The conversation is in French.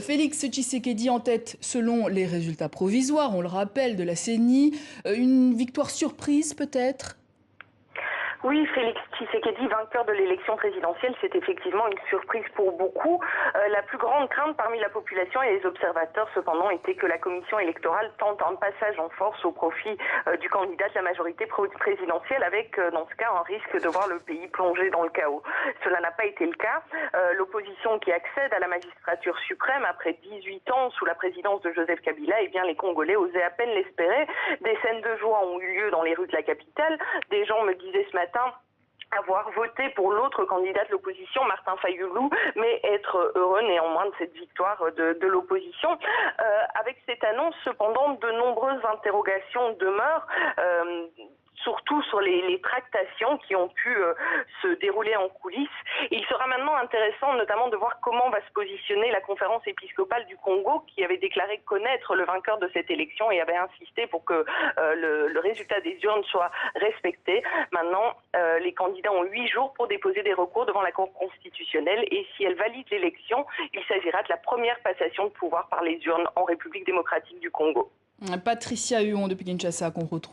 Félix Tshisekedi en tête selon les résultats provisoires, on le rappelle, de la CENI. Une victoire surprise peut-être? Oui, Félix Tshisekedi, vainqueur de l'élection présidentielle, c'est effectivement une surprise pour beaucoup. La plus grande crainte parmi la population et les observateurs, cependant, était que la commission électorale tente un passage en force au profit du candidat de la majorité présidentielle, avec, dans ce cas, un risque de voir le pays plonger dans le chaos. Cela n'a pas été le cas. L'opposition qui accède à la magistrature suprême après 18 ans sous la présidence de Joseph Kabila, eh bien, les Congolais osaient à peine l'espérer. Des scènes de joie ont eu lieu dans les rues de la capitale. Des gens me disaient ce matin avoir voté pour l'autre candidat de l'opposition, Martin Fayulu, mais être heureux néanmoins de cette victoire de l'opposition. Avec cette annonce, cependant, de nombreuses interrogations demeurent. Surtout sur les tractations qui ont pu se dérouler en coulisses. Il sera maintenant intéressant notamment de voir comment va se positionner la conférence épiscopale du Congo, qui avait déclaré connaître le vainqueur de cette élection et avait insisté pour que le résultat des urnes soit respecté. Maintenant, les candidats ont 8 jours pour déposer des recours devant la Cour constitutionnelle, et si elle valide l'élection, il s'agira de la première passation de pouvoir par les urnes en République démocratique du Congo. Patricia Huon depuis Kinshasa qu'on retrouve.